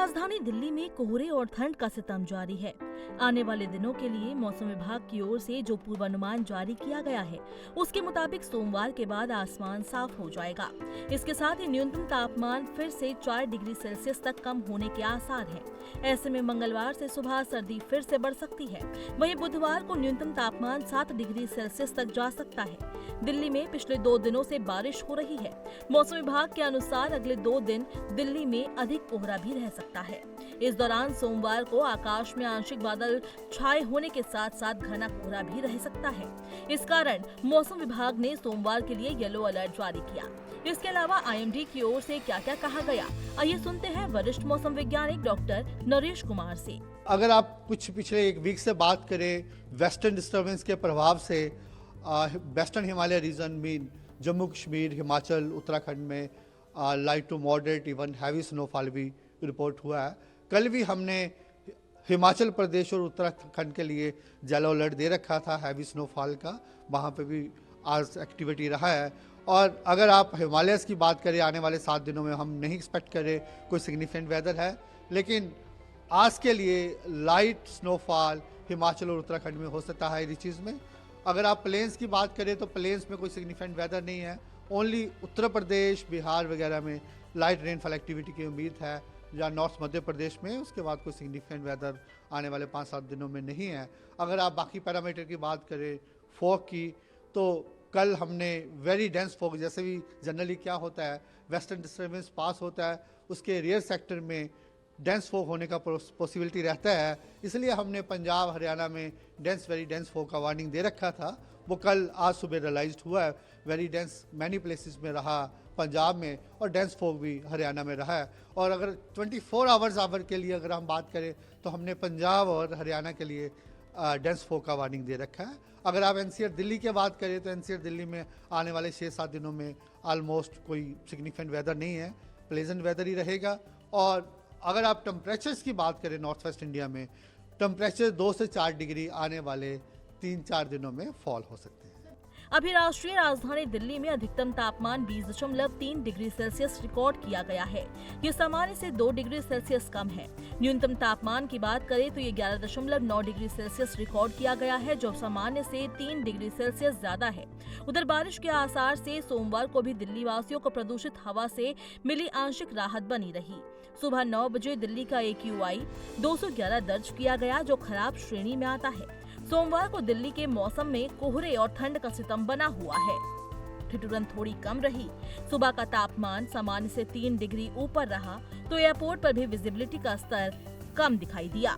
राजधानी दिल्ली में कोहरे और ठंड का सितम जारी है। आने वाले दिनों के लिए मौसम विभाग की ओर से जो पूर्वानुमान जारी किया गया है, उसके मुताबिक सोमवार के बाद आसमान साफ हो जाएगा। इसके साथ ही न्यूनतम तापमान फिर से 4 डिग्री सेल्सियस तक कम होने के आसार हैं। ऐसे में मंगलवार से सुबह सर्दी फिर से बढ़ सकती है। वहीं बुधवार को न्यूनतम तापमान 7 डिग्री सेल्सियस तक जा सकता है। दिल्ली में पिछले 2 दिनों से बारिश हो रही है। मौसम विभाग के अनुसार अगले 2 दिन दिल्ली में अधिक कोहरा भी रह सकता है। इस दौरान सोमवार को आकाश में आंशिक बादल छाए होने के साथ साथ घना कोहरा भी रह सकता है। इस कारण मौसम विभाग ने सोमवार के लिए येलो अलर्ट जारी किया। इसके अलावा IMD की ओर से क्या क्या कहा गया, आइए सुनते हैं वरिष्ठ मौसम वैज्ञानिक डॉक्टर नरेश कुमार से। अगर आप कुछ पिछले 1 वीक से बात करें, वेस्टर्न डिस्टर्बेंस के प्रभाव से वेस्टर्न हिमालय रीजन में जम्मू कश्मीर, हिमाचल, उत्तराखंड में light to moderate even heavy snowfall भी रिपोर्ट हुआ है। कल भी हमने हिमाचल प्रदेश और उत्तराखंड के लिए येलो अलर्ट दे रखा था हैवी स्नोफॉल का, वहाँ पे भी आज एक्टिविटी रहा है। और अगर आप हिमालयस की बात करें, आने वाले 7 दिनों में हम नहीं एक्सपेक्ट करें कोई सिग्निफिकेंट वेदर है, लेकिन आज के लिए लाइट स्नोफॉल हिमाचल और उत्तराखंड में हो सकता है। इस चीज़ में अगर आप प्लेन्स की बात करें तो प्लेन्स में कोई सिग्निफिकेंट वेदर नहीं है। ओनली उत्तर प्रदेश, बिहार वगैरह में लाइट रेनफॉल एक्टिविटी की उम्मीद है, या नॉर्थ मध्य प्रदेश में। उसके बाद कोई सिग्निफिकेंट वेदर आने वाले 5-7 दिनों में नहीं है। अगर आप बाकी पैरामीटर की बात करें, फॉग की, तो कल हमने वेरी डेंस फॉग, जैसे भी जनरली क्या होता है, वेस्टर्न डिस्टर्बेंस पास होता है, उसके रियर सेक्टर में डेंस फॉग होने का पॉसिबिलिटी रहता है। इसलिए हमने पंजाब, हरियाणा में वेरी डेंस फॉग का वार्निंग दे रखा था। वो कल आज सुबह रियलाइज्ड हुआ है। वेरी डेंस मैनी प्लेसेस में रहा पंजाब में, और डेंस फॉग भी हरियाणा में रहा है। और अगर 24 आवर के लिए अगर हम बात करें तो हमने पंजाब और हरियाणा के लिए डेंस फॉग का वार्निंग दे रखा है। अगर आप NCR दिल्ली की बात करें तो NCR दिल्ली में आने वाले 6-7 दिनों में ऑलमोस्ट कोई सिग्निफिकेंट वेदर नहीं है, प्लेजेंट वेदर ही रहेगा। और अगर आप टेम्परेचर्स की बात करें, नॉर्थ वेस्ट इंडिया में टेम्परेचर 2 से 4 डिग्री आने वाले 3-4 दिनों में फॉल हो सकते हैं। अभी राष्ट्रीय राजधानी दिल्ली में अधिकतम तापमान 20.3 डिग्री सेल्सियस रिकॉर्ड किया गया है। ये सामान्य से 2 डिग्री सेल्सियस कम है। न्यूनतम तापमान की बात करें तो ये 11.9 डिग्री सेल्सियस रिकॉर्ड किया गया है, जो सामान्य से 3 डिग्री सेल्सियस ज्यादा है। उधर बारिश के आसार से सोमवार को भी दिल्ली वासियों को प्रदूषित हवा से मिली आंशिक राहत बनी रही। सुबह 9 बजे दिल्ली का AQI 211 दर्ज किया गया, जो खराब श्रेणी में आता है। सोमवार को दिल्ली के मौसम में कोहरे और ठंड का सितम बना हुआ है। ठिठुरन थोड़ी कम रही। सुबह का तापमान सामान्य से 3 डिग्री ऊपर रहा, तो एयरपोर्ट पर भी विजिबिलिटी का स्तर कम दिखाई दिया।